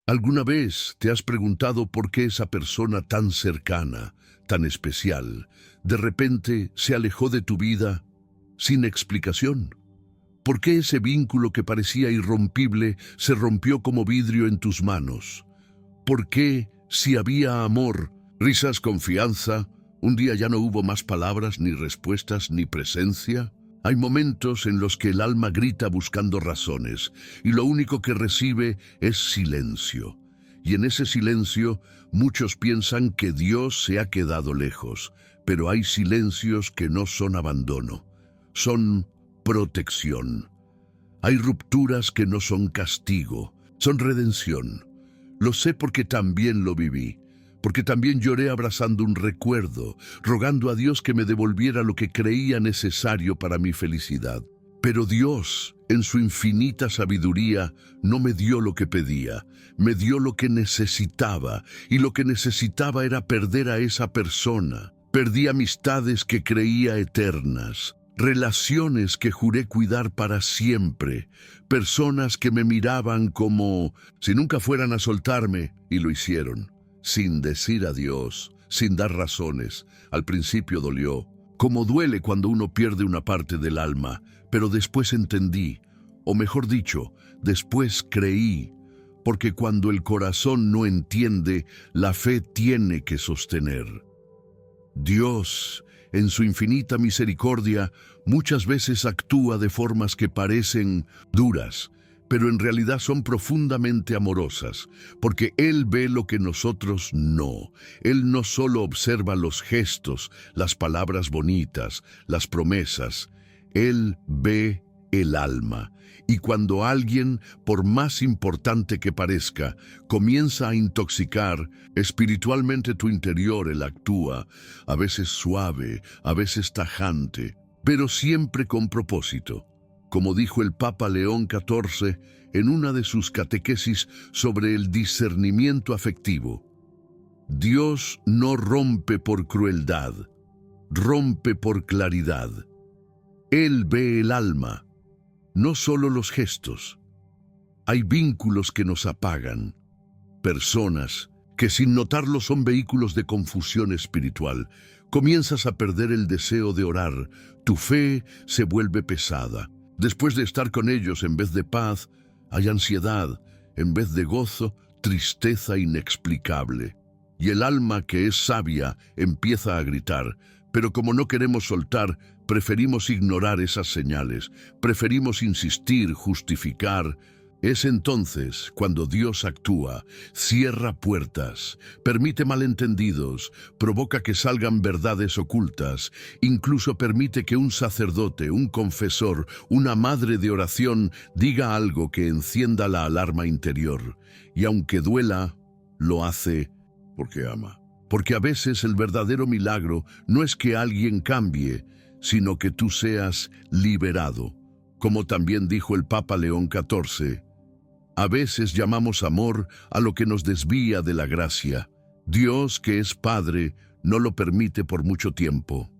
¿Alguna vez te has preguntado por qué esa persona tan cercana, tan especial, de repente se alejó de tu vida sin explicación? ¿Por qué ese vínculo que parecía irrompible se rompió como vidrio en tus manos? ¿Por qué, si había amor, risas, confianza, un día ya no hubo más palabras, ni respuestas, ni presencia? Hay momentos en los que el alma grita buscando razones y lo único que recibe es silencio. Y en ese silencio muchos piensan que Dios se ha quedado lejos, pero hay silencios que no son abandono, son protección. Hay rupturas que no son castigo, son redención. Lo sé porque también lo viví, porque también lloré abrazando un recuerdo, rogando a Dios que me devolviera lo que creía necesario para mi felicidad. Pero Dios, en su infinita sabiduría, no me dio lo que pedía, me dio lo que necesitaba, y lo que necesitaba era perder a esa persona. Perdí amistades que creía eternas, relaciones que juré cuidar para siempre, personas que me miraban como si nunca fueran a soltarme, y lo hicieron, sin decir adiós, sin dar razones. Al principio dolió, como duele cuando uno pierde una parte del alma, pero después entendí, o mejor dicho, después creí, porque cuando el corazón no entiende, la fe tiene que sostener. Dios, en su infinita misericordia, muchas veces actúa de formas que parecen duras, pero en realidad son profundamente amorosas, porque Él ve lo que nosotros no. Él no solo observa los gestos, las palabras bonitas, las promesas. Él ve el alma. Y cuando alguien, por más importante que parezca, comienza a intoxicar espiritualmente tu interior, Él actúa, a veces suave, a veces tajante, pero siempre con propósito. Como dijo el Papa León XIV en una de sus catequesis sobre el discernimiento afectivo, Dios no rompe por crueldad, rompe por claridad. Él ve el alma, no solo los gestos. Hay vínculos que nos apagan, personas que sin notarlo son vehículos de confusión espiritual. Comienzas a perder el deseo de orar, tu fe se vuelve pesada. Después de estar con ellos, en vez de paz, hay ansiedad, en vez de gozo, tristeza inexplicable. Y el alma que es sabia empieza a gritar, pero como no queremos soltar, preferimos ignorar esas señales, preferimos insistir, justificar. Es entonces cuando Dios actúa, cierra puertas, permite malentendidos, provoca que salgan verdades ocultas, incluso permite que un sacerdote, un confesor, una madre de oración diga algo que encienda la alarma interior. Y aunque duela, lo hace porque ama. Porque a veces el verdadero milagro no es que alguien cambie, sino que tú seas liberado. Como también dijo el Papa León XIV, a veces llamamos amor a lo que nos desvía de la gracia. Dios, que es Padre, no lo permite por mucho tiempo.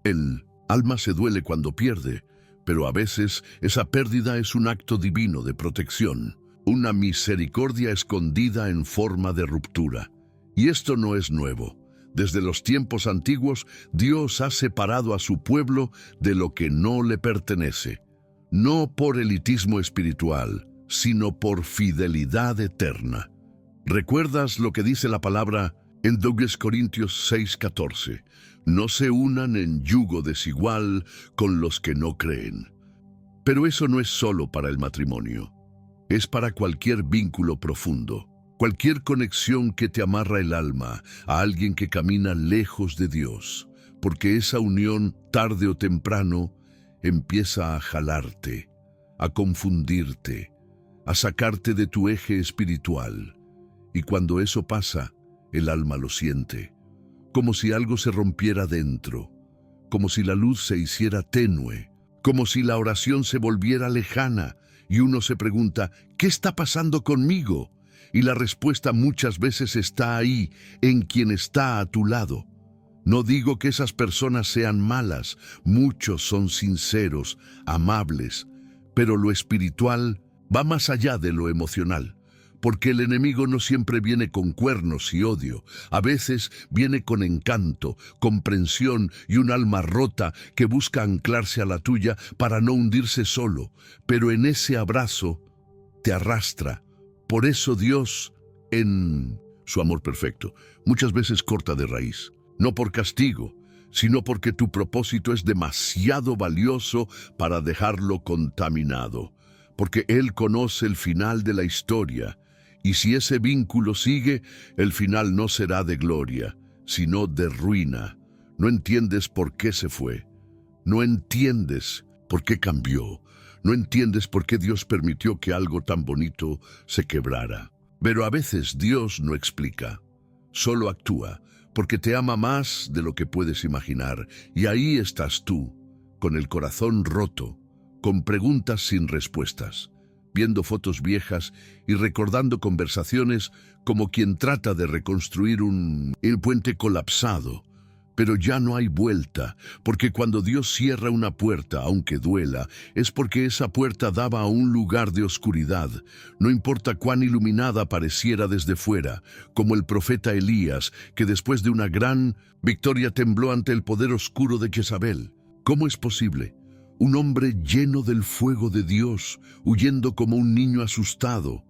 El alma se duele cuando pierde, pero a veces esa pérdida es un acto divino de protección, una misericordia escondida en forma de ruptura. Y esto no es nuevo. Desde los tiempos antiguos, Dios ha separado a su pueblo de lo que no le pertenece. No por elitismo espiritual, sino por fidelidad eterna. ¿Recuerdas lo que dice la palabra en 2 Corintios 6:14? No se unan en yugo desigual con los que no creen. Pero eso no es solo para el matrimonio. Es para cualquier vínculo profundo, cualquier conexión que te amarra el alma a alguien que camina lejos de Dios, porque esa unión, tarde o temprano, empieza a jalarte, a confundirte, a sacarte de tu eje espiritual. Y cuando eso pasa, el alma lo siente, como si algo se rompiera dentro, como si la luz se hiciera tenue, como si la oración se volviera lejana, y uno se pregunta, ¿qué está pasando conmigo? Y la respuesta muchas veces está ahí, en quien está a tu lado. No digo que esas personas sean malas, muchos son sinceros, amables, pero lo espiritual Va más allá de lo emocional, porque el enemigo no siempre viene con cuernos y odio. A veces viene con encanto, comprensión y un alma rota que busca anclarse a la tuya para no hundirse solo. Pero en ese abrazo te arrastra. Por eso Dios, en su amor perfecto, muchas veces corta de raíz. No por castigo, sino porque tu propósito es demasiado valioso para dejarlo contaminado. Porque Él conoce el final de la historia, y si ese vínculo sigue, el final no será de gloria, sino de ruina. No entiendes por qué se fue. No entiendes por qué cambió. No entiendes por qué Dios permitió que algo tan bonito se quebrara. Pero a veces Dios no explica, solo actúa, porque te ama más de lo que puedes imaginar. Y ahí estás tú, con el corazón roto, con preguntas sin respuestas, viendo fotos viejas y recordando conversaciones como quien trata de reconstruir el puente colapsado. Pero ya no hay vuelta, porque cuando Dios cierra una puerta, aunque duela, es porque esa puerta daba a un lugar de oscuridad. No importa cuán iluminada pareciera desde fuera, como el profeta Elías, que después de una gran victoria tembló ante el poder oscuro de Jezabel. ¿Cómo es posible? Un hombre lleno del fuego de Dios, huyendo como un niño asustado.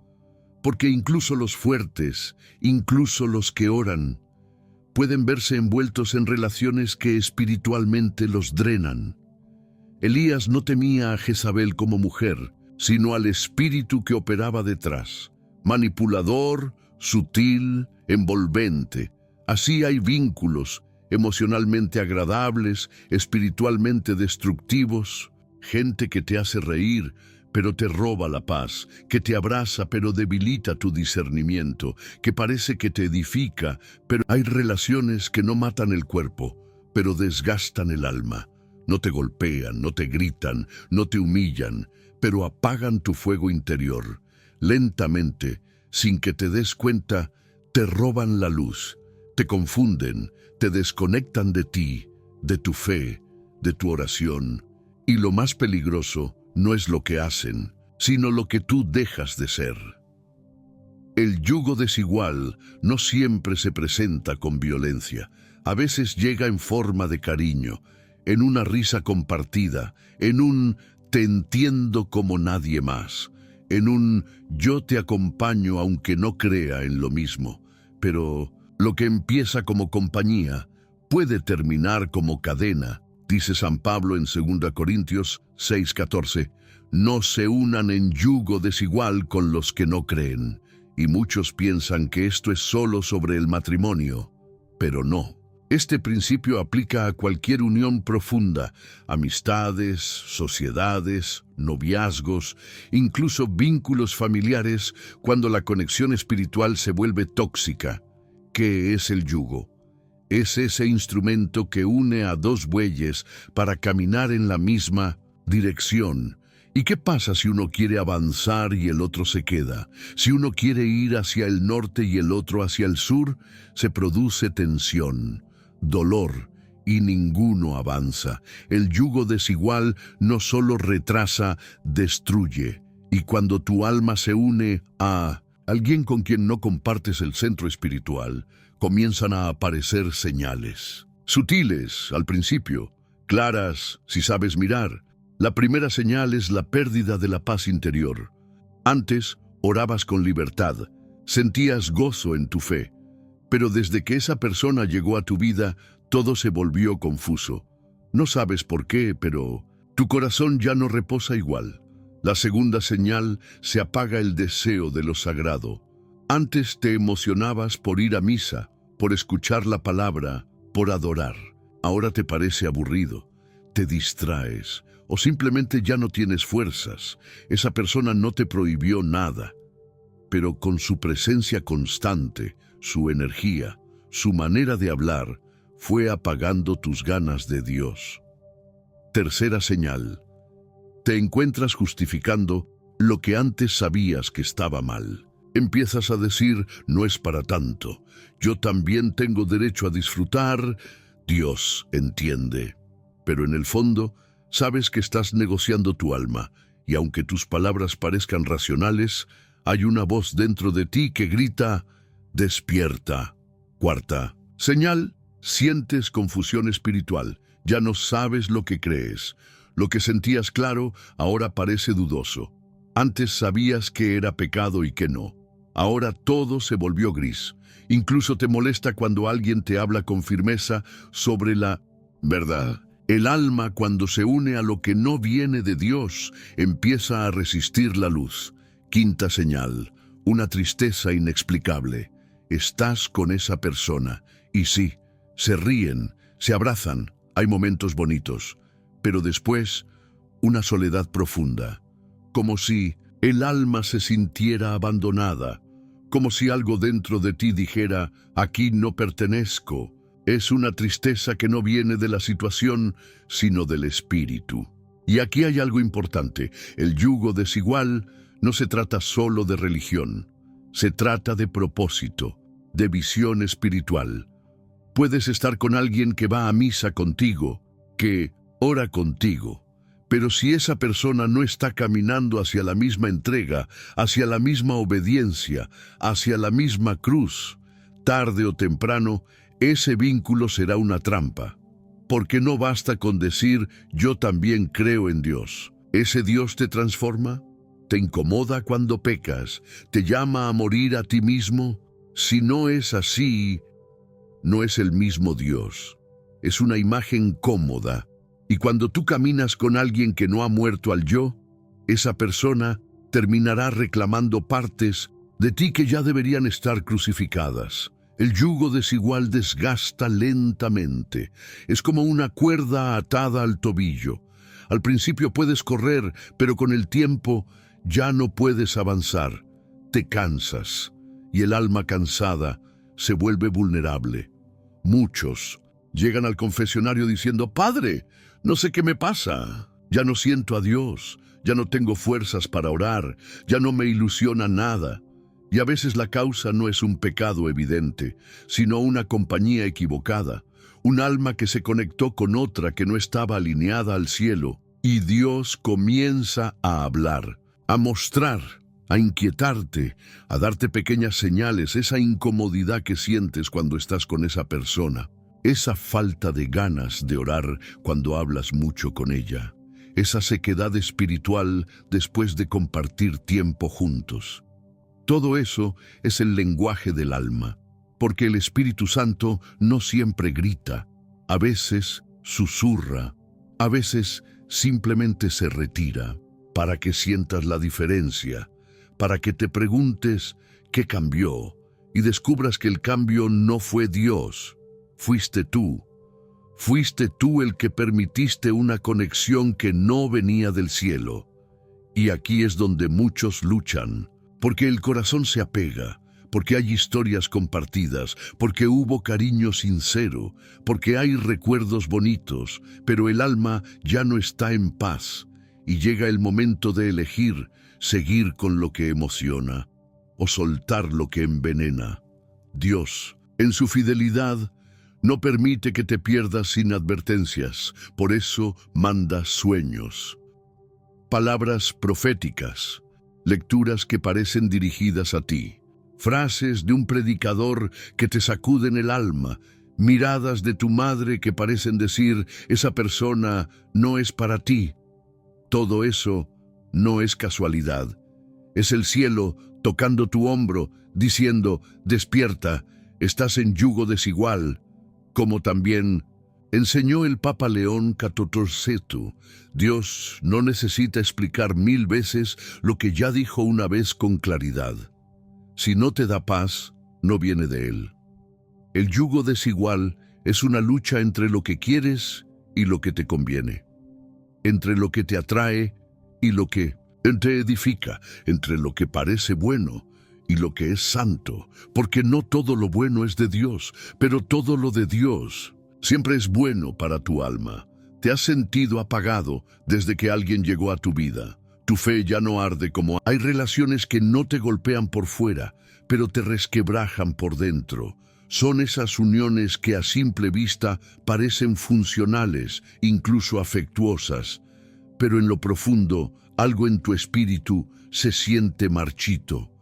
Porque incluso los fuertes, incluso los que oran, pueden verse envueltos en relaciones que espiritualmente los drenan. Elías no temía a Jezabel como mujer, sino al espíritu que operaba detrás. Manipulador, sutil, envolvente. Así hay vínculos emocionalmente agradables, espiritualmente destructivos, gente que te hace reír, pero te roba la paz, que te abraza pero debilita tu discernimiento, que parece que te edifica, pero hay relaciones que no matan el cuerpo, pero desgastan el alma. No te golpean, no te gritan, no te humillan, pero apagan tu fuego interior. Lentamente, sin que te des cuenta, te roban la luz, te confunden, te desconectan de ti, de tu fe, de tu oración. Y lo más peligroso no es lo que hacen, sino lo que tú dejas de ser. El yugo desigual no siempre se presenta con violencia. A veces llega en forma de cariño, en una risa compartida, en un te entiendo como nadie más, en un yo te acompaño aunque no crea en lo mismo. Pero lo que empieza como compañía puede terminar como cadena. Dice San Pablo en 2 Corintios 6:14, no se unan en yugo desigual con los que no creen. Y muchos piensan que esto es solo sobre el matrimonio, pero no. Este principio aplica a cualquier unión profunda, amistades, sociedades, noviazgos, incluso vínculos familiares, cuando la conexión espiritual se vuelve tóxica. ¿Qué es el yugo? Es ese instrumento que une a dos bueyes para caminar en la misma dirección. ¿Y qué pasa si uno quiere avanzar y el otro se queda? Si uno quiere ir hacia el norte y el otro hacia el sur, se produce tensión, dolor, y ninguno avanza. El yugo desigual no solo retrasa, destruye. Y cuando tu alma se une a alguien con quien no compartes el centro espiritual, comienzan a aparecer señales. Sutiles al principio, claras si sabes mirar. La primera señal es la pérdida de la paz interior. Antes orabas con libertad, sentías gozo en tu fe, pero desde que esa persona llegó a tu vida, todo se volvió confuso. No sabes por qué, pero tu corazón ya no reposa igual. La segunda señal, se apaga el deseo de lo sagrado. Antes te emocionabas por ir a misa, por escuchar la palabra, por adorar. Ahora te parece aburrido, te distraes o simplemente ya no tienes fuerzas. Esa persona no te prohibió nada, pero con su presencia constante, su energía, su manera de hablar, fue apagando tus ganas de Dios. Tercera señal, te encuentras justificando lo que antes sabías que estaba mal. Empiezas a decir, no es para tanto, yo también tengo derecho a disfrutar, Dios entiende. Pero en el fondo, sabes que estás negociando tu alma, y aunque tus palabras parezcan racionales, hay una voz dentro de ti que grita, despierta. Cuarta señal, sientes confusión espiritual. Ya no sabes lo que crees. Lo que sentías claro ahora parece dudoso. Antes sabías que era pecado y que no. Ahora todo se volvió gris. Incluso te molesta cuando alguien te habla con firmeza sobre la verdad. El alma, cuando se une a lo que no viene de Dios, empieza a resistir la luz. Quinta señal, una tristeza inexplicable. Estás con esa persona, y sí, se ríen, se abrazan, hay momentos bonitos, pero después, una soledad profunda, como si el alma se sintiera abandonada, como si algo dentro de ti dijera, aquí no pertenezco. Es una tristeza que no viene de la situación, sino del espíritu. Y aquí hay algo importante. El yugo desigual no se trata solo de religión. Se trata de propósito, de visión espiritual. Puedes estar con alguien que va a misa contigo, que ora contigo. Pero si esa persona no está caminando hacia la misma entrega, hacia la misma obediencia, hacia la misma cruz, tarde o temprano, ese vínculo será una trampa, porque no basta con decir yo también creo en Dios. ¿Ese Dios te transforma? ¿Te incomoda cuando pecas? ¿Te llama a morir a ti mismo? Si no es así, no es el mismo Dios. Es una imagen cómoda. Y cuando tú caminas con alguien que no ha muerto al yo, esa persona terminará reclamando partes de ti que ya deberían estar crucificadas. El yugo desigual desgasta lentamente. Es como una cuerda atada al tobillo. Al principio puedes correr, pero con el tiempo ya no puedes avanzar. Te cansas, y el alma cansada se vuelve vulnerable. Muchos llegan al confesionario diciendo, Padre, no sé qué me pasa. Ya no siento a Dios, ya no tengo fuerzas para orar, ya no me ilusiona nada. Y a veces la causa no es un pecado evidente, sino una compañía equivocada, un alma que se conectó con otra que no estaba alineada al cielo, y Dios comienza a hablar, a mostrar, a inquietarte, a darte pequeñas señales, esa incomodidad que sientes cuando estás con esa persona, esa falta de ganas de orar cuando hablas mucho con ella, esa sequedad espiritual después de compartir tiempo juntos. Todo eso es el lenguaje del alma, porque el Espíritu Santo no siempre grita, a veces susurra, a veces simplemente se retira, para que sientas la diferencia, para que te preguntes qué cambió y descubras que el cambio no fue Dios, fuiste tú. Fuiste tú el que permitiste una conexión que no venía del cielo. Y aquí es donde muchos luchan. Porque el corazón se apega, porque hay historias compartidas, porque hubo cariño sincero, porque hay recuerdos bonitos, pero el alma ya no está en paz, y llega el momento de elegir seguir con lo que emociona, o soltar lo que envenena. Dios, en su fidelidad, no permite que te pierdas sin advertencias, por eso manda sueños. Palabras proféticas. Lecturas que parecen dirigidas a ti, frases de un predicador que te sacuden el alma, miradas de tu madre que parecen decir, esa persona no es para ti. Todo eso no es casualidad. Es el cielo tocando tu hombro, diciendo, despierta, estás en yugo desigual, como también enseñó el Papa León XIV. Dios no necesita explicar 1000 veces lo que ya dijo una vez con claridad. Si no te da paz, no viene de Él. El yugo desigual es una lucha entre lo que quieres y lo que te conviene, entre lo que te atrae y lo que te edifica, entre lo que parece bueno y lo que es santo, porque no todo lo bueno es de Dios, pero todo lo de Dios siempre es bueno para tu alma. ¿Te has sentido apagado desde que alguien llegó a tu vida? Tu fe ya no arde como hay relaciones que no te golpean por fuera, pero te resquebrajan por dentro. Son esas uniones que a simple vista parecen funcionales, incluso afectuosas, pero en lo profundo algo en tu espíritu se siente marchito.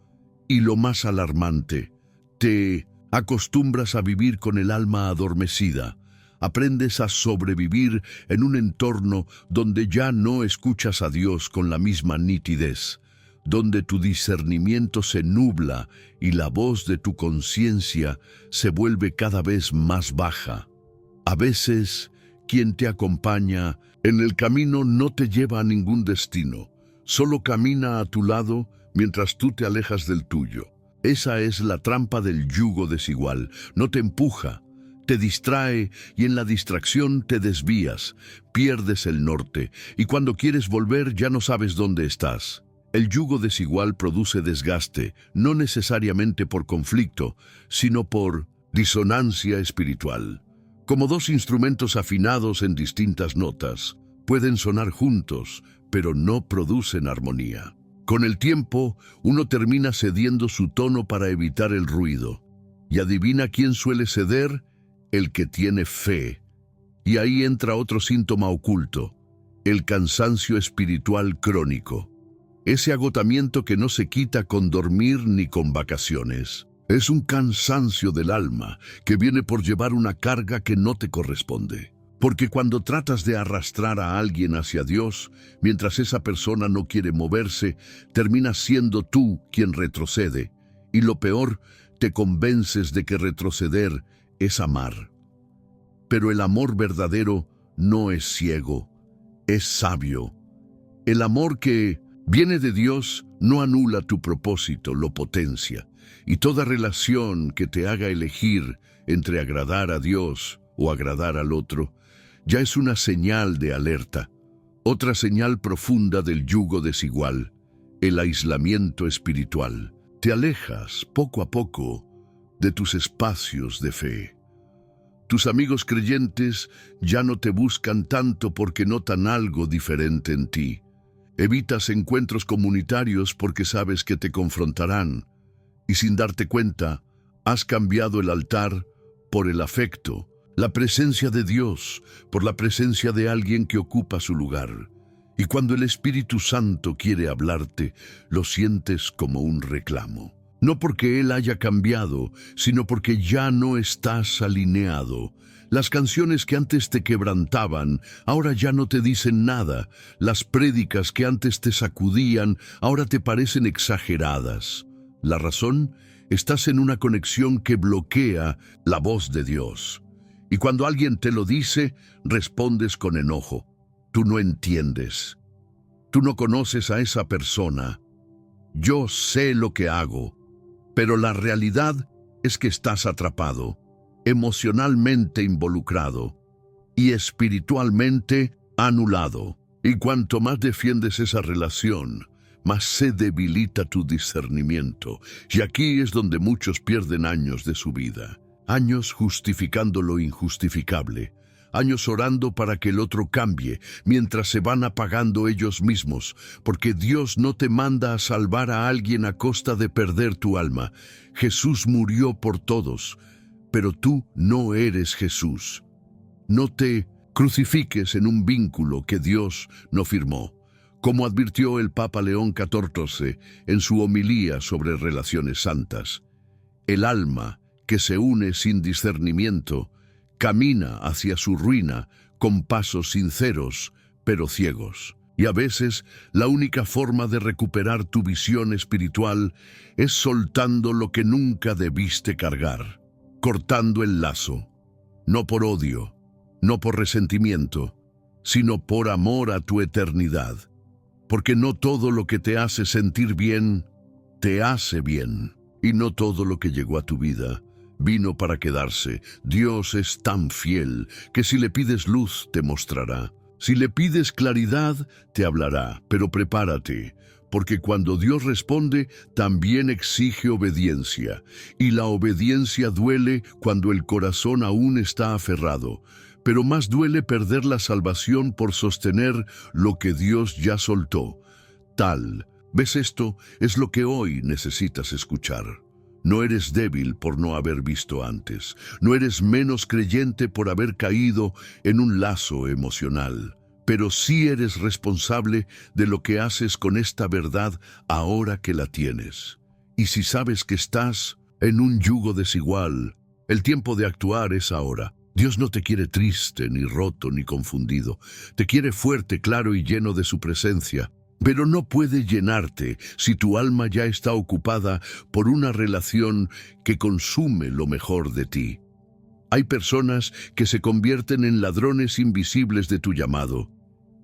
Y lo más alarmante, te acostumbras a vivir con el alma adormecida. Aprendes a sobrevivir en un entorno donde ya no escuchas a Dios con la misma nitidez, donde tu discernimiento se nubla y la voz de tu conciencia se vuelve cada vez más baja. A veces, quien te acompaña en el camino no te lleva a ningún destino, solo camina a tu lado mientras tú te alejas del tuyo. Esa es la trampa del yugo desigual. No te empuja, te distrae y en la distracción te desvías, pierdes el norte y cuando quieres volver ya no sabes dónde estás. El yugo desigual produce desgaste, no necesariamente por conflicto, sino por disonancia espiritual. Como dos instrumentos afinados en distintas notas, pueden sonar juntos, pero no producen armonía. Con el tiempo, uno termina cediendo su tono para evitar el ruido. Y adivina quién suele ceder: el que tiene fe. Y ahí entra otro síntoma oculto: el cansancio espiritual crónico. Ese agotamiento que no se quita con dormir ni con vacaciones. Es un cansancio del alma que viene por llevar una carga que no te corresponde. Porque cuando tratas de arrastrar a alguien hacia Dios, mientras esa persona no quiere moverse, terminas siendo tú quien retrocede. Y lo peor, te convences de que retroceder es amar. Pero el amor verdadero no es ciego, es sabio. El amor que viene de Dios no anula tu propósito, lo potencia. Y toda relación que te haga elegir entre agradar a Dios o agradar al otro, ya es una señal de alerta. Otra señal profunda del yugo desigual: el aislamiento espiritual. Te alejas poco a poco de tus espacios de fe. Tus amigos creyentes ya no te buscan tanto porque notan algo diferente en ti. Evitas encuentros comunitarios porque sabes que te confrontarán. Y sin darte cuenta, has cambiado el altar por el afecto, la presencia de Dios por la presencia de alguien que ocupa su lugar. Y cuando el Espíritu Santo quiere hablarte, lo sientes como un reclamo. No porque Él haya cambiado, sino porque ya no estás alineado. Las canciones que antes te quebrantaban, ahora ya no te dicen nada. Las prédicas que antes te sacudían, ahora te parecen exageradas. La razón: estás en una conexión que bloquea la voz de Dios. Y cuando alguien te lo dice, respondes con enojo. Tú no entiendes. Tú no conoces a esa persona. Yo sé lo que hago. Pero la realidad es que estás atrapado, emocionalmente involucrado y espiritualmente anulado. Y cuanto más defiendes esa relación, más se debilita tu discernimiento. Y aquí es donde muchos pierden años de su vida. Años justificando lo injustificable. Años orando para que el otro cambie, mientras se van apagando ellos mismos, porque Dios no te manda a salvar a alguien a costa de perder tu alma. Jesús murió por todos, pero tú no eres Jesús. No te crucifiques en un vínculo que Dios no firmó. Como advirtió el Papa León XIV en su homilía sobre relaciones santas, el alma que se une sin discernimiento camina hacia su ruina con pasos sinceros, pero ciegos. Y a veces la única forma de recuperar tu visión espiritual es soltando lo que nunca debiste cargar, cortando el lazo, no por odio, no por resentimiento, sino por amor a tu eternidad. Porque no todo lo que te hace sentir bien, te hace bien. Y no todo lo que llegó a tu vida vino para quedarse. Dios es tan fiel que si le pides luz, te mostrará. Si le pides claridad, te hablará. Pero prepárate, porque cuando Dios responde, también exige obediencia. Y la obediencia duele cuando el corazón aún está aferrado. Pero más duele perder la salvación por sostener lo que Dios ya soltó. ¿Ves esto? Es lo que hoy necesitas escuchar. No eres débil por no haber visto antes. No eres menos creyente por haber caído en un lazo emocional. pero sí eres responsable de lo que haces con esta verdad ahora que la tienes. Y si sabes que estás en un yugo desigual, el tiempo de actuar es ahora. Dios no te quiere triste, ni roto, ni confundido. Te quiere fuerte, claro y lleno de su presencia. Pero no puede llenarte si tu alma ya está ocupada por una relación que consume lo mejor de ti. Hay personas que se convierten en ladrones invisibles de tu llamado,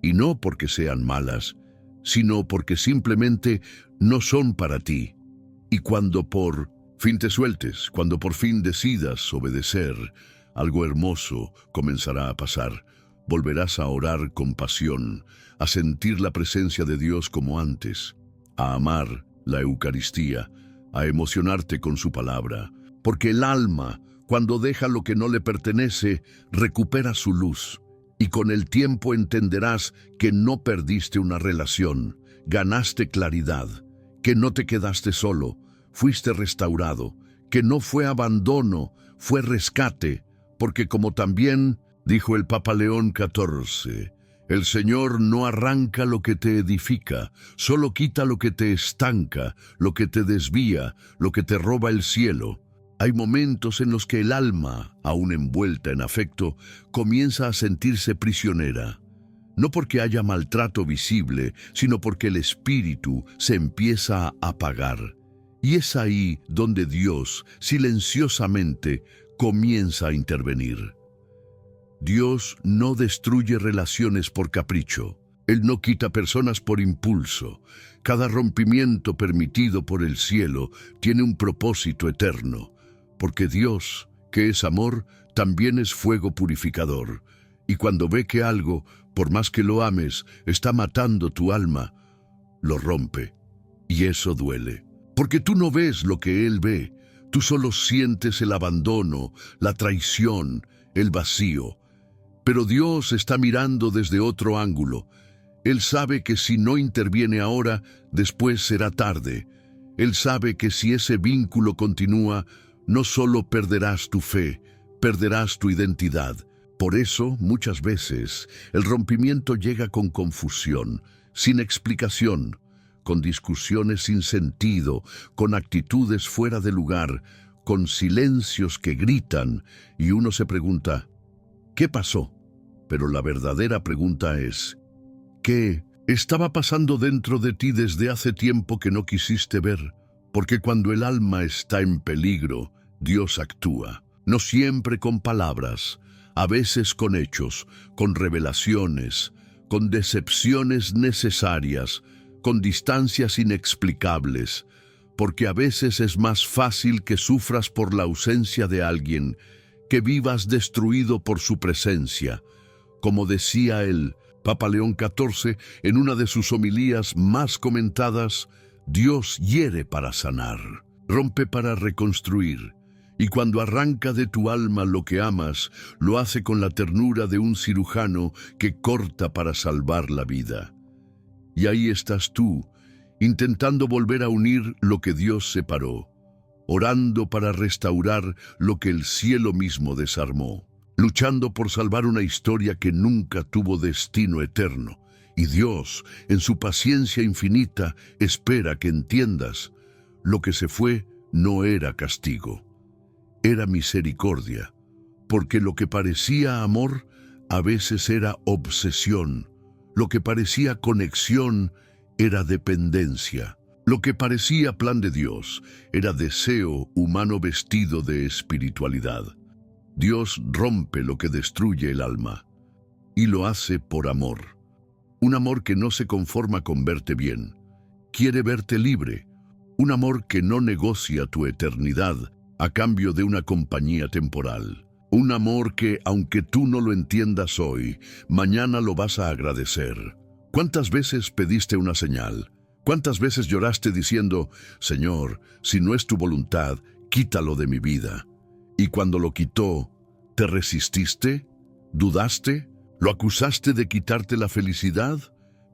y no porque sean malas, sino porque simplemente no son para ti. Y cuando por fin te sueltes, cuando por fin decidas obedecer, algo hermoso comenzará a pasar. Volverás a orar con pasión, a sentir la presencia de Dios como antes, a amar la Eucaristía, a emocionarte con su palabra, porque el alma, cuando deja lo que no le pertenece, recupera su luz, y con el tiempo entenderás que no perdiste una relación, ganaste claridad, que no te quedaste solo, fuiste restaurado, que no fue abandono, fue rescate, porque como también dijo el Papa León XIV, el Señor no arranca lo que te edifica, solo quita lo que te estanca, lo que te desvía, lo que te roba el cielo. Hay momentos en los que el alma, aún envuelta en afecto, comienza a sentirse prisionera. No porque haya maltrato visible, sino porque el espíritu se empieza a apagar. Y es ahí donde Dios, silenciosamente, comienza a intervenir. Dios no destruye relaciones por capricho. Él no quita personas por impulso. Cada rompimiento permitido por el cielo tiene un propósito eterno, porque Dios, que es amor, también es fuego purificador. Y cuando ve que algo, por más que lo ames, está matando tu alma, lo rompe. Y eso duele. Porque tú no ves lo que Él ve. Tú solo sientes el abandono, la traición, el vacío. Pero Dios está mirando desde otro ángulo. Él sabe que si no interviene ahora, después será tarde. Él sabe que si ese vínculo continúa, no solo perderás tu fe, perderás tu identidad. Por eso, muchas veces, el rompimiento llega con confusión, sin explicación, con discusiones sin sentido, con actitudes fuera de lugar, con silencios que gritan, y uno se pregunta, ¿qué pasó? Pero la verdadera pregunta es, ¿qué estaba pasando dentro de ti desde hace tiempo que no quisiste ver? Porque cuando el alma está en peligro, Dios actúa, no siempre con palabras, a veces con hechos, con revelaciones, con decepciones necesarias, con distancias inexplicables, porque a veces es más fácil que sufras por la ausencia de alguien, que vivas destruido por su presencia. Como decía el Papa León XIV en una de sus homilías más comentadas, Dios hiere para sanar, rompe para reconstruir, y cuando arranca de tu alma lo que amas, lo hace con la ternura de un cirujano que corta para salvar la vida. Y ahí estás tú, intentando volver a unir lo que Dios separó, orando para restaurar lo que el cielo mismo desarmó, luchando por salvar una historia que nunca tuvo destino eterno. Y Dios, en su paciencia infinita, espera que entiendas, lo que se fue no era castigo, era misericordia, porque lo que parecía amor a veces era obsesión, lo que parecía conexión era dependencia, lo que parecía plan de Dios era deseo humano vestido de espiritualidad. Dios rompe lo que destruye el alma, y lo hace por amor. Un amor que no se conforma con verte bien, quiere verte libre. Un amor que no negocia tu eternidad a cambio de una compañía temporal. Un amor que, aunque tú no lo entiendas hoy, mañana lo vas a agradecer. ¿Cuántas veces pediste una señal? ¿Cuántas veces lloraste diciendo, Señor, si no es tu voluntad, quítalo de mi vida? Y cuando lo quitó, ¿te resististe? ¿Dudaste? ¿Lo acusaste de quitarte la felicidad?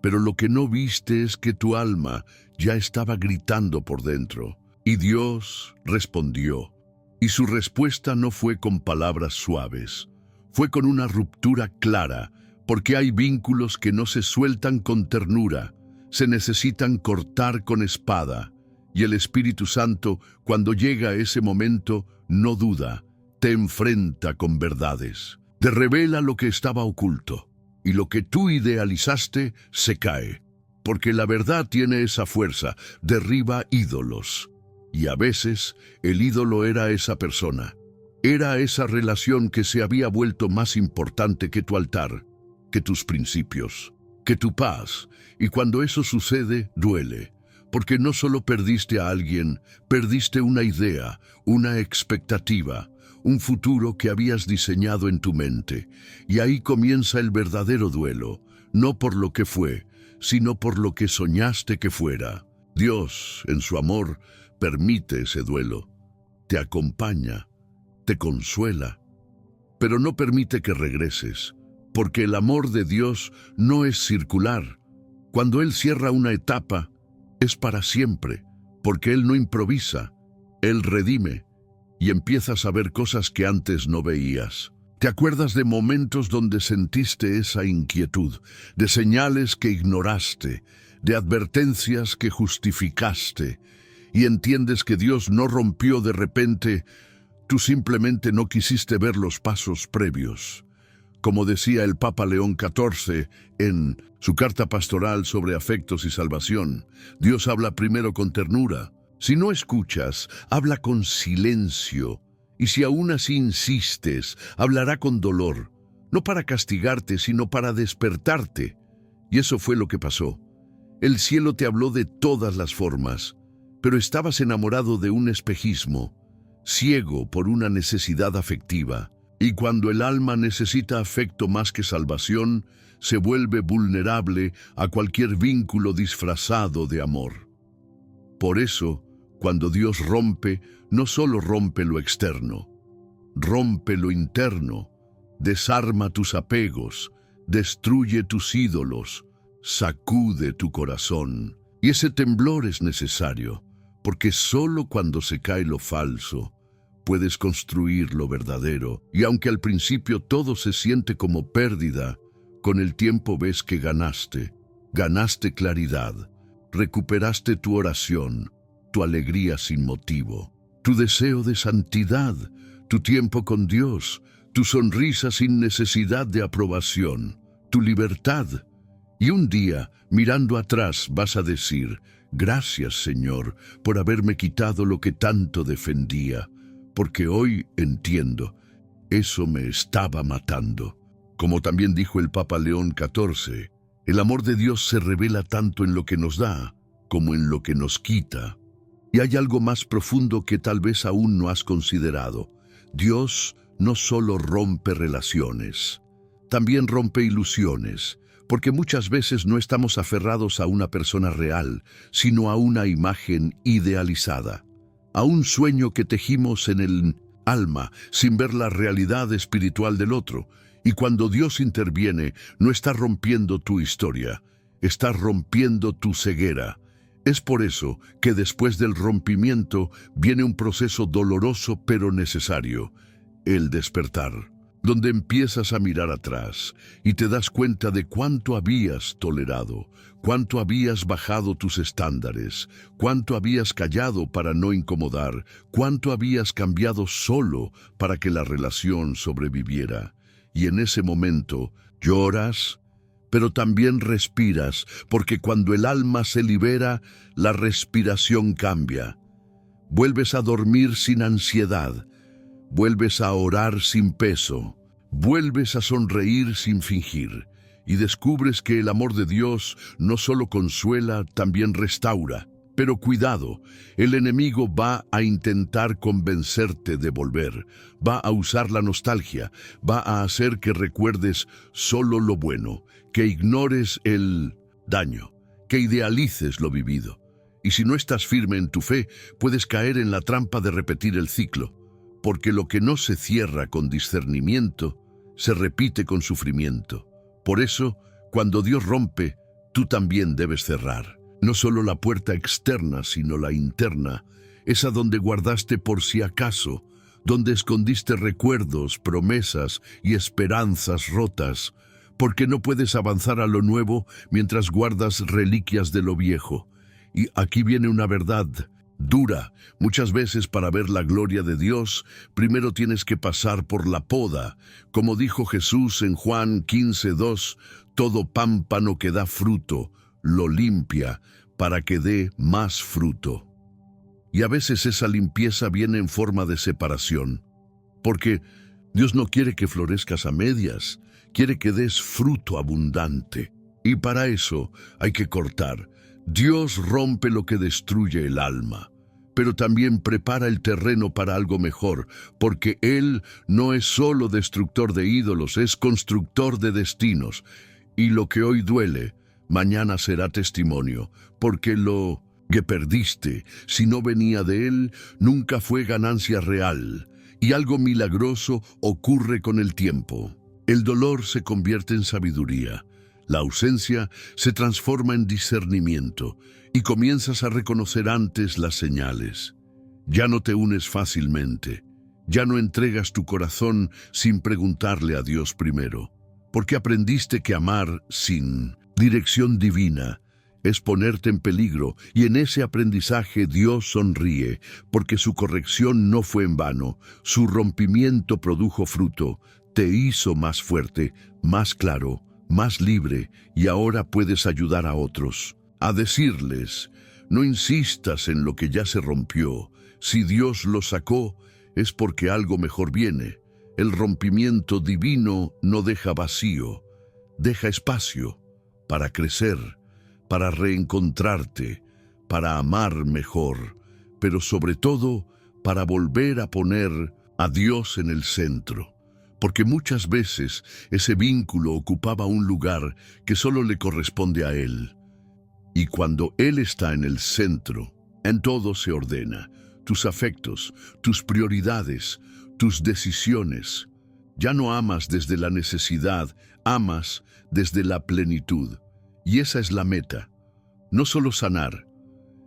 Pero lo que no viste es que tu alma ya estaba gritando por dentro. Y Dios respondió. Y su respuesta no fue con palabras suaves, fue con una ruptura clara, porque hay vínculos que no se sueltan con ternura, se necesitan cortar con espada, y el Espíritu Santo, cuando llega ese momento, no duda, te enfrenta con verdades, te revela lo que estaba oculto, y lo que tú idealizaste se cae, porque la verdad tiene esa fuerza, derriba ídolos, y a veces el ídolo era esa persona, era esa relación que se había vuelto más importante que tu altar, que tus principios, que tu paz, y cuando eso sucede, duele, porque no solo perdiste a alguien, perdiste una idea, una expectativa, un futuro que habías diseñado en tu mente, y ahí comienza el verdadero duelo, no por lo que fue, sino por lo que soñaste que fuera. Dios, en su amor, permite ese duelo, te acompaña, te consuela, pero no permite que regreses, porque el amor de Dios no es circular. Cuando Él cierra una etapa, es para siempre, porque Él no improvisa, Él redime, y empiezas a ver cosas que antes no veías. ¿Te acuerdas de momentos donde sentiste esa inquietud, de señales que ignoraste, de advertencias que justificaste, y entiendes que Dios no rompió de repente, tú simplemente no quisiste ver los pasos previos? Como decía el Papa León XIV en su carta pastoral sobre afectos y salvación, Dios habla primero con ternura. Si no escuchas, habla con silencio, y si aún así insistes, hablará con dolor, no para castigarte, sino para despertarte. Y eso fue lo que pasó. El cielo te habló de todas las formas, pero estabas enamorado de un espejismo, ciego por una necesidad afectiva. Y cuando el alma necesita afecto más que salvación, se vuelve vulnerable a cualquier vínculo disfrazado de amor. Por eso, cuando Dios rompe, no solo rompe lo externo, rompe lo interno, desarma tus apegos, destruye tus ídolos, sacude tu corazón. Y ese temblor es necesario, porque solo cuando se cae lo falso, puedes construir lo verdadero, y aunque al principio todo se siente como pérdida, con el tiempo ves que ganaste claridad, recuperaste tu oración, tu alegría sin motivo, tu deseo de santidad, tu tiempo con Dios, tu sonrisa sin necesidad de aprobación, tu libertad. Y un día, mirando atrás, vas a decir, gracias, Señor, por haberme quitado lo que tanto defendía, porque hoy entiendo, eso me estaba matando. Como también dijo el Papa León XIV, el amor de Dios se revela tanto en lo que nos da, como en lo que nos quita. Y hay algo más profundo que tal vez aún no has considerado. Dios no solo rompe relaciones, también rompe ilusiones, porque muchas veces no estamos aferrados a una persona real, sino a una imagen idealizada, a un sueño que tejimos en el alma sin ver la realidad espiritual del otro. Y cuando Dios interviene, no está rompiendo tu historia, está rompiendo tu ceguera. Es por eso que después del rompimiento viene un proceso doloroso pero necesario, el despertar, donde empiezas a mirar atrás y te das cuenta de cuánto habías tolerado, cuánto habías bajado tus estándares, cuánto habías callado para no incomodar, cuánto habías cambiado solo para que la relación sobreviviera. Y en ese momento lloras, pero también respiras, porque cuando el alma se libera, la respiración cambia. Vuelves a dormir sin ansiedad, vuelves a orar sin peso, vuelves a sonreír sin fingir, y descubres que el amor de Dios no solo consuela, también restaura. Pero cuidado, el enemigo va a intentar convencerte de volver, va a usar la nostalgia, va a hacer que recuerdes solo lo bueno, que ignores el daño, que idealices lo vivido. Y si no estás firme en tu fe, puedes caer en la trampa de repetir el ciclo, porque lo que no se cierra con discernimiento, se repite con sufrimiento. Por eso, cuando Dios rompe, tú también debes cerrar. No solo la puerta externa, sino la interna, esa donde guardaste por si acaso, donde escondiste recuerdos, promesas y esperanzas rotas, porque no puedes avanzar a lo nuevo mientras guardas reliquias de lo viejo. Y aquí viene una verdad dura. Muchas veces para ver la gloria de Dios, primero tienes que pasar por la poda. Como dijo Jesús en Juan 15:2, todo pámpano que da fruto, lo limpia para que dé más fruto. Y a veces esa limpieza viene en forma de separación, porque Dios no quiere que florezcas a medias, quiere que des fruto abundante. Y para eso hay que cortar. Dios rompe lo que destruye el alma, pero también prepara el terreno para algo mejor, porque Él no es solo destructor de ídolos, es constructor de destinos. Y lo que hoy duele, mañana será testimonio, porque lo que perdiste, si no venía de Él, nunca fue ganancia real. Y algo milagroso ocurre con el tiempo. El dolor se convierte en sabiduría. La ausencia se transforma en discernimiento y comienzas a reconocer antes las señales. Ya no te unes fácilmente. Ya no entregas tu corazón sin preguntarle a Dios primero, porque aprendiste que amar sin dirección divina es ponerte en peligro, y en ese aprendizaje Dios sonríe, porque su corrección no fue en vano, su rompimiento produjo fruto, te hizo más fuerte, más claro, más libre, y ahora puedes ayudar a otros, a decirles, no insistas en lo que ya se rompió, si Dios lo sacó, es porque algo mejor viene. El rompimiento divino no deja vacío, deja espacio para crecer, para reencontrarte, para amar mejor, pero sobre todo para volver a poner a Dios en el centro. Porque muchas veces ese vínculo ocupaba un lugar que solo le corresponde a Él. Y cuando Él está en el centro, en todo se ordena. Tus afectos, tus prioridades, tus decisiones. Ya no amas desde la necesidad, amas desde la plenitud. Y esa es la meta. No solo sanar,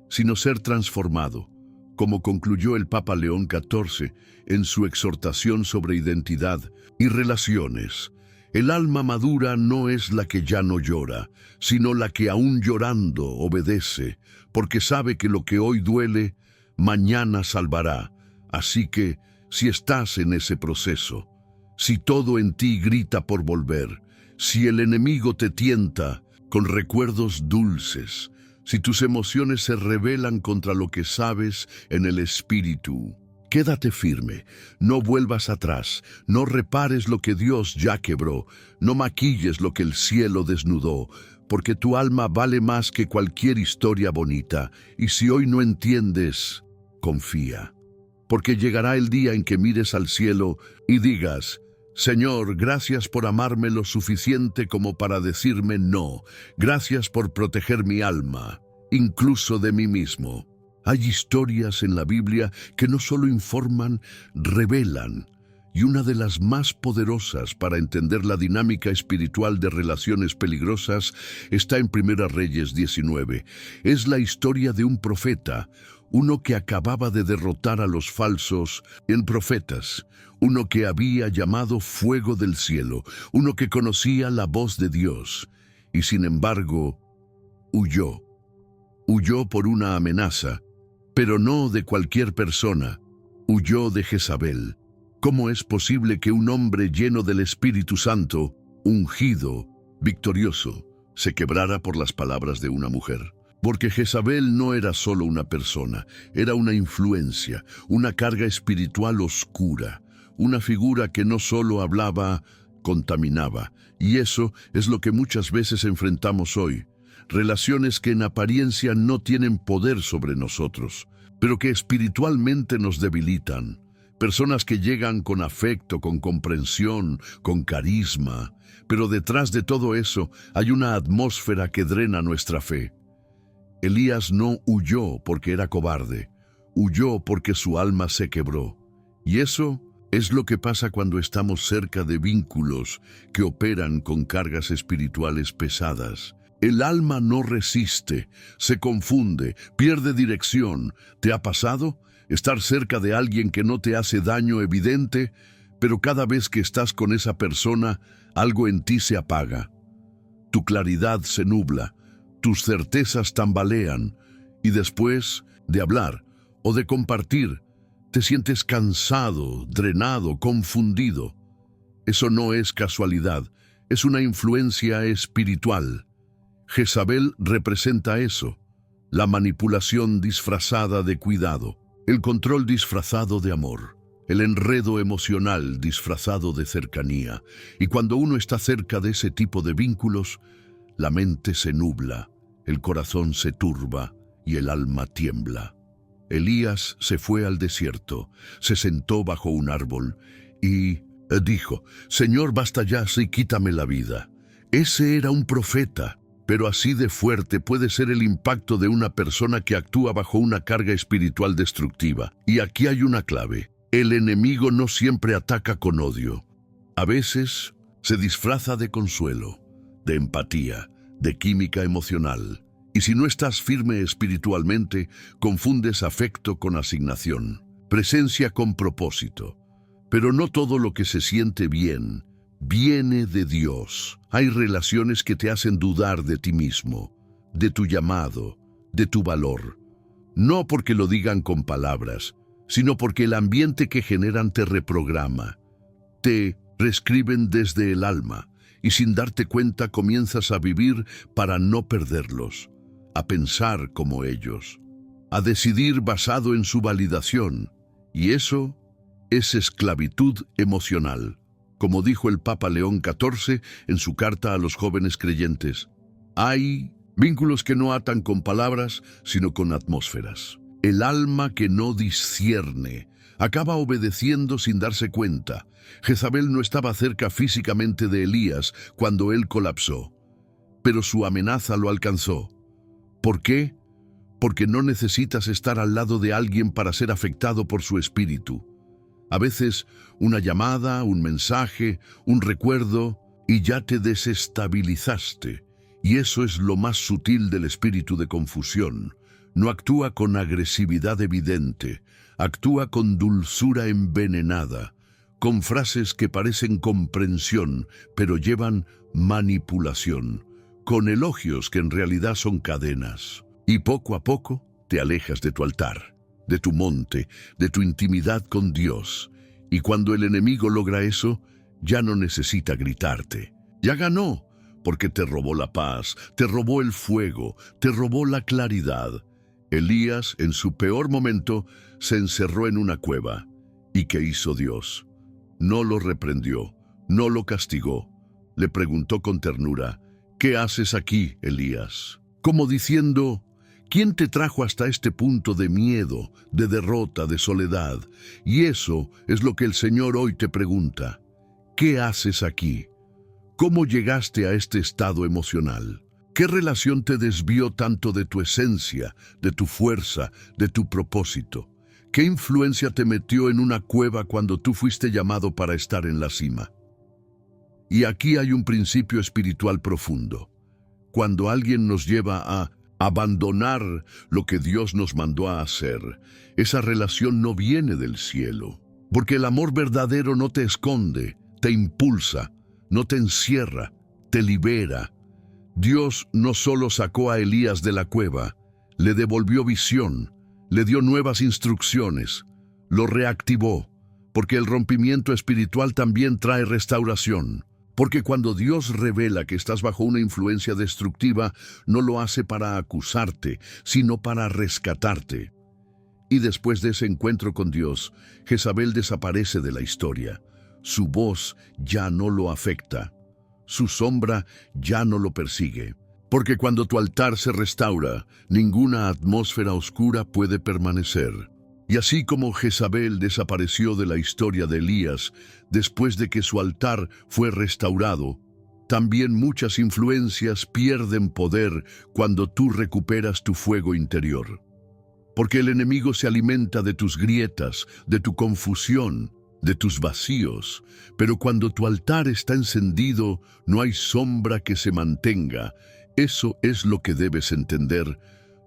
sino ser transformado, como concluyó el Papa León XIV en su exhortación sobre identidad y relaciones. El alma madura no es la que ya no llora, sino la que aún llorando obedece, porque sabe que lo que hoy duele, mañana salvará. Así que, si estás en ese proceso, si todo en ti grita por volver, si el enemigo te tienta con recuerdos dulces, si tus emociones se rebelan contra lo que sabes en el espíritu, quédate firme, no vuelvas atrás, no repares lo que Dios ya quebró, no maquilles lo que el cielo desnudó, porque tu alma vale más que cualquier historia bonita, y si hoy no entiendes, confía, porque llegará el día en que mires al cielo y digas, Señor, gracias por amarme lo suficiente como para decirme no. Gracias por proteger mi alma, incluso de mí mismo. Hay historias en la Biblia que no solo informan, revelan. Y una de las más poderosas para entender la dinámica espiritual de relaciones peligrosas está en Primera Reyes 19. Es la historia de un profeta, uno que acababa de derrotar a los falsos en profetas, uno que había llamado fuego del cielo, uno que conocía la voz de Dios, y sin embargo, huyó. Huyó por una amenaza, pero no de cualquier persona, huyó de Jezabel. ¿Cómo es posible que un hombre lleno del Espíritu Santo, ungido, victorioso, se quebrara por las palabras de una mujer? Porque Jezabel no era solo una persona, era una influencia, una carga espiritual oscura, una figura que no solo hablaba, contaminaba. Y eso es lo que muchas veces enfrentamos hoy. Relaciones que en apariencia no tienen poder sobre nosotros, pero que espiritualmente nos debilitan. Personas que llegan con afecto, con comprensión, con carisma, pero detrás de todo eso hay una atmósfera que drena nuestra fe. Elías no huyó porque era cobarde, huyó porque su alma se quebró. Y eso es lo que pasa cuando estamos cerca de vínculos que operan con cargas espirituales pesadas. El alma no resiste, se confunde, pierde dirección. ¿Te ha pasado? Estar cerca de alguien que no te hace daño evidente, pero cada vez que estás con esa persona, algo en ti se apaga. Tu claridad se nubla, tus certezas tambalean, y después de hablar o de compartir, te sientes cansado, drenado, confundido. Eso no es casualidad, es una influencia espiritual. Jezabel representa eso, la manipulación disfrazada de cuidado, el control disfrazado de amor, el enredo emocional disfrazado de cercanía. Y cuando uno está cerca de ese tipo de vínculos, la mente se nubla, el corazón se turba y el alma tiembla. Elías se fue al desierto, se sentó bajo un árbol y dijo: «Señor, basta ya, sí, quítame la vida». Ese era un profeta, pero así de fuerte puede ser el impacto de una persona que actúa bajo una carga espiritual destructiva. Y aquí hay una clave: el enemigo no siempre ataca con odio. A veces se disfraza de consuelo, de empatía, de química emocional. Y si no estás firme espiritualmente, confundes afecto con asignación, presencia con propósito. Pero no todo lo que se siente bien viene de Dios. Hay relaciones que te hacen dudar de ti mismo, de tu llamado, de tu valor. No porque lo digan con palabras, sino porque el ambiente que generan te reprograma. Te reescriben desde el alma, y sin darte cuenta comienzas a vivir para no perderlos, a pensar como ellos, a decidir basado en su validación. Y eso es esclavitud emocional. Como dijo el Papa León XIV en su carta a los jóvenes creyentes, hay vínculos que no atan con palabras, sino con atmósferas. El alma que no discierne acaba obedeciendo sin darse cuenta. Jezabel no estaba cerca físicamente de Elías cuando él colapsó, pero su amenaza lo alcanzó. ¿Por qué? Porque no necesitas estar al lado de alguien para ser afectado por su espíritu. A veces, una llamada, un mensaje, un recuerdo, y ya te desestabilizaste. Y eso es lo más sutil del espíritu de confusión. No actúa con agresividad evidente, actúa con dulzura envenenada, con frases que parecen comprensión, pero llevan manipulación, con elogios que en realidad son cadenas. Y poco a poco te alejas de tu altar, de tu monte, de tu intimidad con Dios. Y cuando el enemigo logra eso, ya no necesita gritarte. Ya ganó, porque te robó la paz, te robó el fuego, te robó la claridad. Elías, en su peor momento, se encerró en una cueva. ¿Y qué hizo Dios? No lo reprendió, no lo castigó. Le preguntó con ternura: «¿Qué haces aquí, Elías?». Como diciendo: ¿quién te trajo hasta este punto de miedo, de derrota, de soledad? Y eso es lo que el Señor hoy te pregunta. ¿Qué haces aquí? ¿Cómo llegaste a este estado emocional? ¿Qué relación te desvió tanto de tu esencia, de tu fuerza, de tu propósito? ¿Qué influencia te metió en una cueva cuando tú fuiste llamado para estar en la cima? Y aquí hay un principio espiritual profundo. Cuando alguien nos lleva a abandonar lo que Dios nos mandó a hacer, esa relación no viene del cielo, porque el amor verdadero no te esconde, te impulsa, no te encierra, te libera. Dios no solo sacó a Elías de la cueva, le devolvió visión, le dio nuevas instrucciones, lo reactivó, porque el rompimiento espiritual también trae restauración. Porque cuando Dios revela que estás bajo una influencia destructiva, no lo hace para acusarte, sino para rescatarte. Y después de ese encuentro con Dios, Jezabel desaparece de la historia. Su voz ya no lo afecta. Su sombra ya no lo persigue. Porque cuando tu altar se restaura, ninguna atmósfera oscura puede permanecer. Y así como Jezabel desapareció de la historia de Elías después de que su altar fue restaurado, también muchas influencias pierden poder cuando tú recuperas tu fuego interior. Porque el enemigo se alimenta de tus grietas, de tu confusión, de tus vacíos. Pero cuando tu altar está encendido, no hay sombra que se mantenga. Eso es lo que debes entender.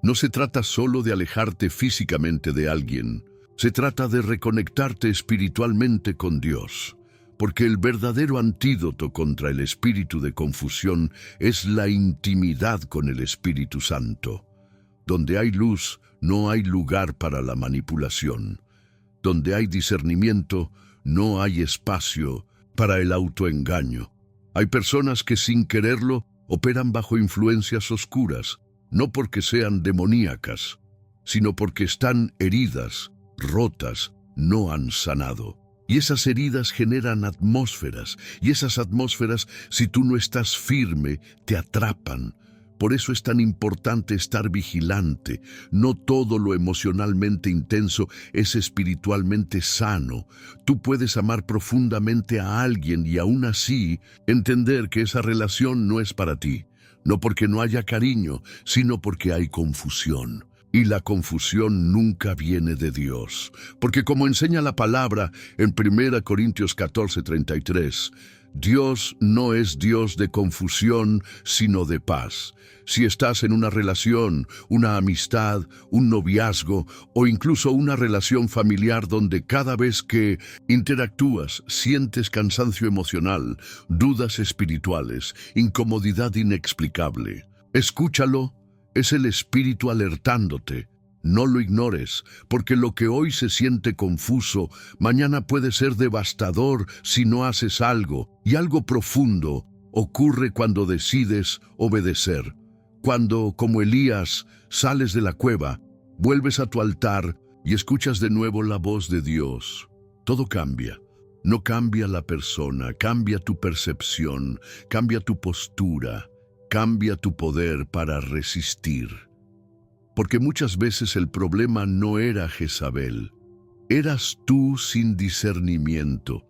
No se trata solo de alejarte físicamente de alguien, se trata de reconectarte espiritualmente con Dios. porque el verdadero antídoto contra el espíritu de confusión es la intimidad con el Espíritu Santo. Donde hay luz, no hay lugar para la manipulación. Donde hay discernimiento, no hay espacio para el autoengaño. Hay personas que sin quererlo operan bajo influencias oscuras, no porque sean demoníacas, sino porque están heridas, rotas, no han sanado. Y esas heridas generan atmósferas, y esas atmósferas, si tú no estás firme, te atrapan. Por eso es tan importante estar vigilante. No todo lo emocionalmente intenso es espiritualmente sano. Tú puedes amar profundamente a alguien y aún así entender que esa relación no es para ti. No porque no haya cariño, sino porque hay confusión. Y la confusión nunca viene de Dios. Porque como enseña la palabra en 1 Corintios 14:33, Dios no es Dios de confusión, sino de paz. Si estás en una relación, una amistad, un noviazgo o incluso una relación familiar donde cada vez que interactúas sientes cansancio emocional, dudas espirituales, incomodidad inexplicable, escúchalo. Es el Espíritu alertándote. No lo ignores, porque lo que hoy se siente confuso, mañana puede ser devastador si no haces algo, y algo profundo ocurre cuando decides obedecer. Cuando, como Elías, sales de la cueva, vuelves a tu altar y escuchas de nuevo la voz de Dios. Todo cambia. No cambia la persona, cambia tu percepción, cambia tu postura. Cambia tu poder para resistir. Porque muchas veces el problema no era Jezabel. Eras tú sin discernimiento.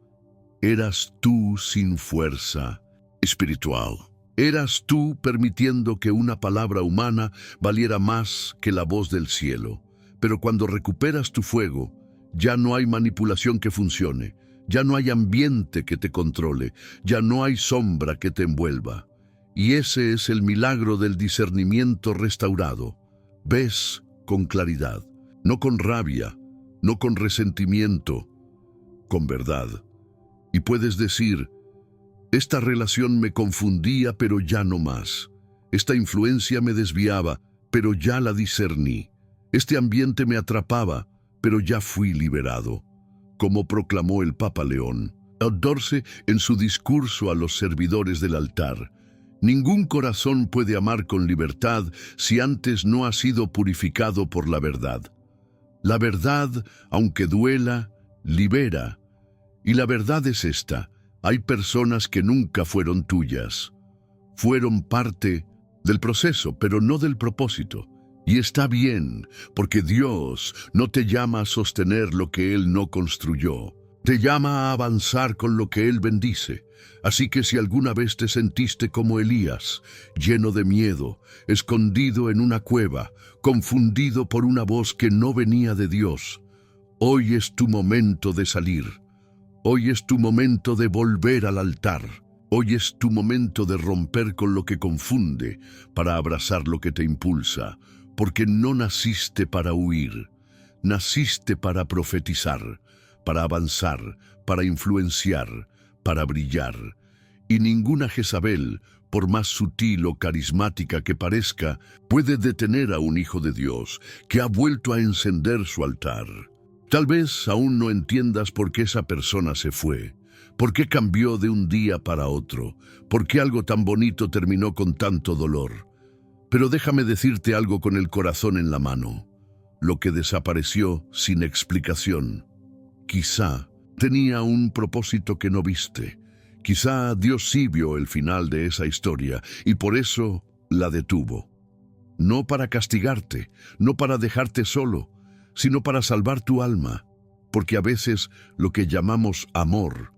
Eras tú sin fuerza espiritual. Eras tú permitiendo que una palabra humana valiera más que la voz del cielo. Pero cuando recuperas tu fuego, ya no hay manipulación que funcione. Ya no hay ambiente que te controle. Ya no hay sombra que te envuelva. Y ese es el milagro del discernimiento restaurado. Ves con claridad, no con rabia, no con resentimiento, con verdad. Y puedes decir, esta relación me confundía, pero ya no más. Esta influencia me desviaba, pero ya la discerní. Este ambiente me atrapaba, pero ya fui liberado. Como proclamó el Papa León XIV en su discurso a los servidores del altar, ningún corazón puede amar con libertad si antes no ha sido purificado por la verdad. La verdad, aunque duela, libera. Y la verdad es esta: hay personas que nunca fueron tuyas. Fueron parte del proceso, pero no del propósito. Y está bien, porque Dios no te llama a sostener lo que Él no construyó. Te llama a avanzar con lo que Él bendice. Así que si alguna vez te sentiste como Elías, lleno de miedo, escondido en una cueva, confundido por una voz que no venía de Dios, hoy es tu momento de salir. Hoy es tu momento de volver al altar. Hoy es tu momento de romper con lo que confunde para abrazar lo que te impulsa, porque no naciste para huir, naciste para profetizar, para avanzar, para influenciar, para brillar. Y ninguna Jezabel, por más sutil o carismática que parezca, puede detener a un hijo de Dios que ha vuelto a encender su altar. Tal vez aún no entiendas por qué esa persona se fue, por qué cambió de un día para otro, por qué algo tan bonito terminó con tanto dolor. Pero déjame decirte algo con el corazón en la mano. Lo que desapareció sin explicación, quizá tenía un propósito que no viste. Quizá Dios sí vio el final de esa historia y por eso la detuvo. No para castigarte, no para dejarte solo, sino para salvar tu alma, porque a veces lo que llamamos amor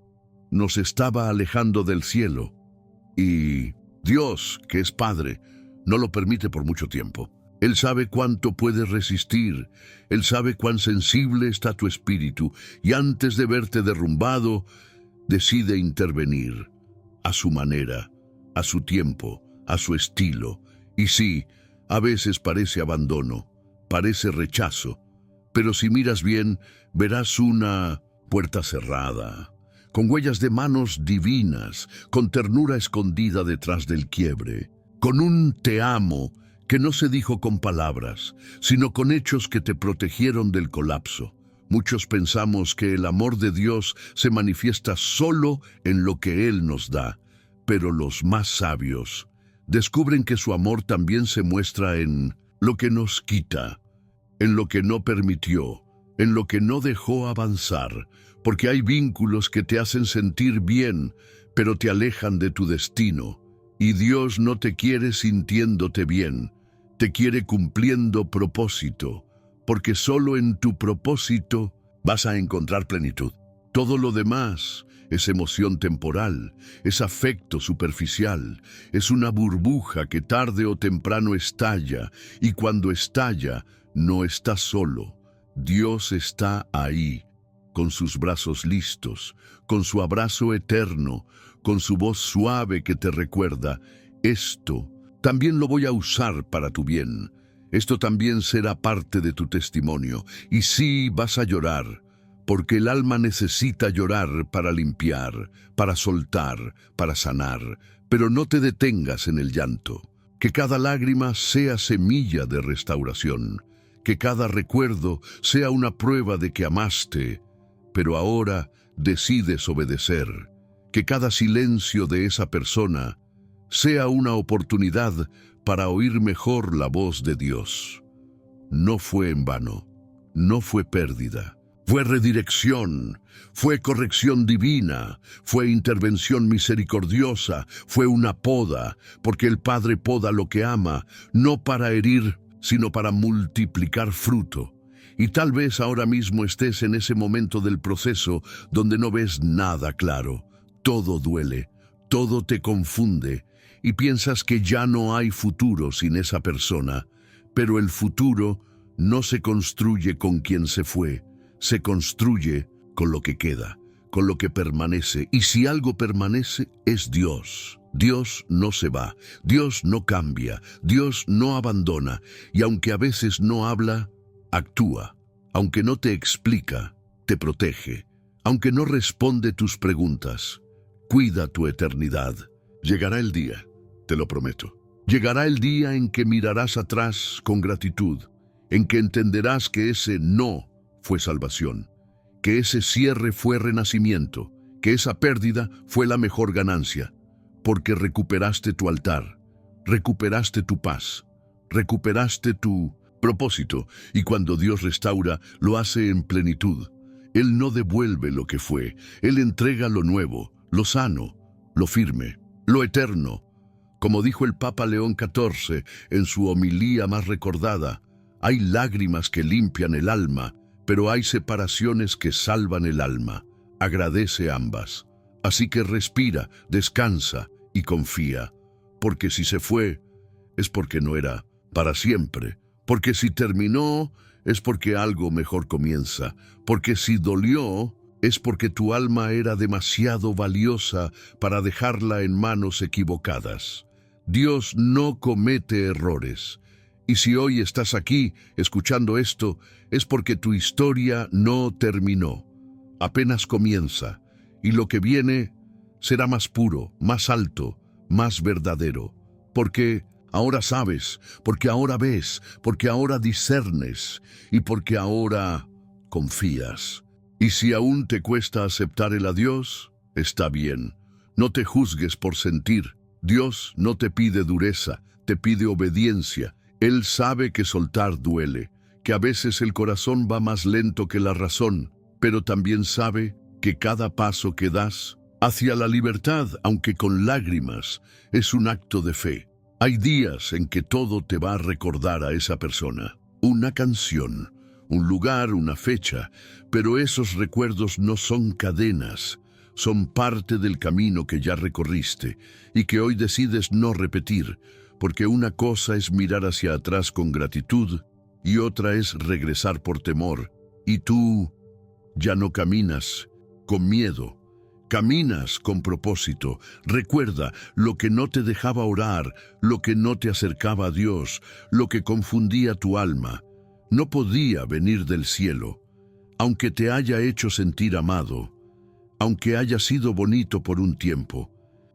nos estaba alejando del cielo y Dios, que es Padre, no lo permite por mucho tiempo. Él sabe cuánto puedes resistir, Él sabe cuán sensible está tu espíritu y antes de verte derrumbado, decide intervenir a su manera, a su tiempo, a su estilo. Y sí, a veces parece abandono, parece rechazo, pero si miras bien, verás una puerta cerrada, con huellas de manos divinas, con ternura escondida detrás del quiebre, con un te amo que no se dijo con palabras, sino con hechos que te protegieron del colapso. Muchos pensamos que el amor de Dios se manifiesta solo en lo que Él nos da, pero los más sabios descubren que su amor también se muestra en lo que nos quita, en lo que no permitió, en lo que no dejó avanzar, porque hay vínculos que te hacen sentir bien, pero te alejan de tu destino. Y Dios no te quiere sintiéndote bien, te quiere cumpliendo propósito, porque solo en tu propósito vas a encontrar plenitud. Todo lo demás es emoción temporal, es afecto superficial, es una burbuja que tarde o temprano estalla, y cuando estalla, no estás solo. Dios está ahí, con sus brazos listos, con su abrazo eterno, con su voz suave que te recuerda, esto también lo voy a usar para tu bien. Esto también será parte de tu testimonio. Y sí, vas a llorar, porque el alma necesita llorar para limpiar, para soltar, para sanar. Pero no te detengas en el llanto. Que cada lágrima sea semilla de restauración. Que cada recuerdo sea una prueba de que amaste, pero ahora decides obedecer. Que cada silencio de esa persona sea una oportunidad para oír mejor la voz de Dios. No fue en vano, no fue pérdida, fue redirección, fue corrección divina, fue intervención misericordiosa, fue una poda, porque el Padre poda lo que ama, no para herir, sino para multiplicar fruto. Y tal vez ahora mismo estés en ese momento del proceso donde no ves nada claro. Todo duele, todo te confunde y piensas que ya no hay futuro sin esa persona. Pero el futuro no se construye con quien se fue, se construye con lo que queda, con lo que permanece. Y si algo permanece, es Dios. Dios no se va, Dios no cambia, Dios no abandona. Y aunque a veces no habla, actúa. Aunque no te explica, te protege. Aunque no responde tus preguntas, cuida tu eternidad. Llegará el día, te lo prometo. Llegará el día en que mirarás atrás con gratitud, en que entenderás que ese no fue salvación, que ese cierre fue renacimiento, que esa pérdida fue la mejor ganancia, porque recuperaste tu altar, recuperaste tu paz, recuperaste tu propósito, y cuando Dios restaura, lo hace en plenitud. Él no devuelve lo que fue, Él entrega lo nuevo, lo sano, lo firme, lo eterno. Como dijo el Papa León XIV en su homilía más recordada, hay lágrimas que limpian el alma, pero hay separaciones que salvan el alma. Agradece ambas. Así que respira, descansa y confía, porque si se fue, es porque no era para siempre, porque si terminó, es porque algo mejor comienza, porque si dolió, es porque tu alma era demasiado valiosa para dejarla en manos equivocadas. Dios no comete errores. Y si hoy estás aquí escuchando esto, es porque tu historia no terminó. Apenas comienza, y lo que viene será más puro, más alto, más verdadero. Porque ahora sabes, porque ahora ves, porque ahora discernes, y porque ahora confías. Y si aún te cuesta aceptar el adiós, está bien. No te juzgues por sentir. Dios no te pide dureza, te pide obediencia. Él sabe que soltar duele, que a veces el corazón va más lento que la razón, pero también sabe que cada paso que das hacia la libertad, aunque con lágrimas, es un acto de fe. Hay días en que todo te va a recordar a esa persona, una canción, un lugar, una fecha, pero esos recuerdos no son cadenas, son parte del camino que ya recorriste y que hoy decides no repetir, porque una cosa es mirar hacia atrás con gratitud y otra es regresar por temor. Y tú ya no caminas con miedo, caminas con propósito. Recuerda lo que no te dejaba orar, lo que no te acercaba a Dios, lo que confundía tu alma. No podía venir del cielo, aunque te haya hecho sentir amado. aunque haya sido bonito por un tiempo.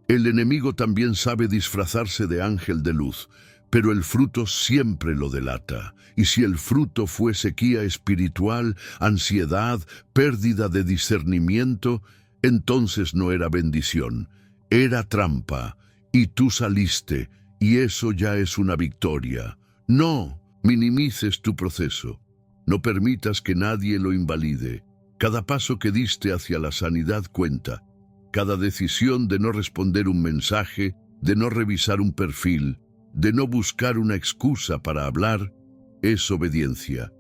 El enemigo también sabe disfrazarse de ángel de luz, pero el fruto siempre lo delata. Y si el fruto fue sequía espiritual, ansiedad, pérdida de discernimiento, entonces no era bendición, era trampa, y tú saliste, y eso ya es una victoria. No minimices tu proceso, no permitas que nadie lo invalide. Cada paso que diste hacia la sanidad cuenta. Cada decisión de no responder un mensaje, de no revisar un perfil, de no buscar una excusa para hablar, es obediencia.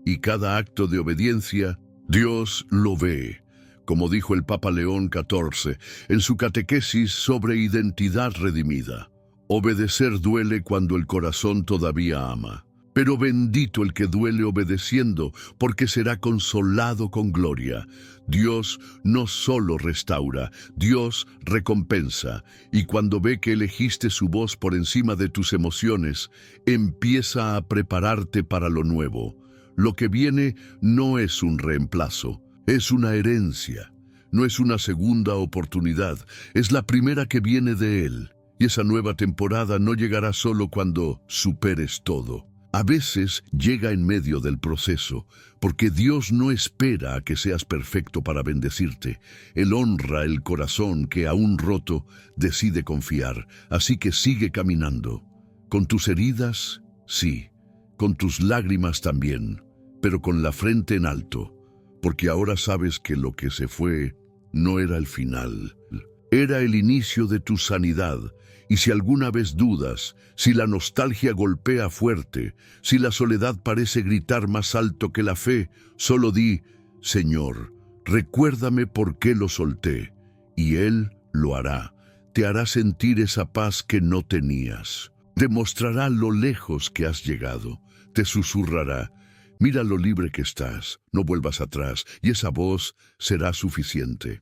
Y cada acto de obediencia, Dios lo ve. Como dijo el Papa León XIV en su catequesis sobre identidad redimida. Obedecer duele cuando el corazón todavía ama. Pero bendito el que duele obedeciendo, porque será consolado con gloria. Dios no solo restaura, Dios recompensa. Y cuando ve que elegiste su voz por encima de tus emociones, empieza a prepararte para lo nuevo. Lo que viene no es un reemplazo, es una herencia. No es una segunda oportunidad, es la primera que viene de Él. Y esa nueva temporada no llegará solo cuando superes todo. A veces llega en medio del proceso, porque Dios no espera a que seas perfecto para bendecirte. Él honra el corazón que, aún roto, decide confiar. Así que sigue caminando. Con tus heridas, sí. Con tus lágrimas también. Pero con la frente en alto. Porque ahora sabes que lo que se fue no era el final. Era el inicio de tu sanidad. Y si alguna vez dudas, si la nostalgia golpea fuerte, si la soledad parece gritar más alto que la fe, solo di, Señor, recuérdame por qué lo solté. Y Él lo hará. Te hará sentir esa paz que no tenías. Demostrará lo lejos que has llegado. Te susurrará, mira lo libre que estás, no vuelvas atrás, y esa voz será suficiente.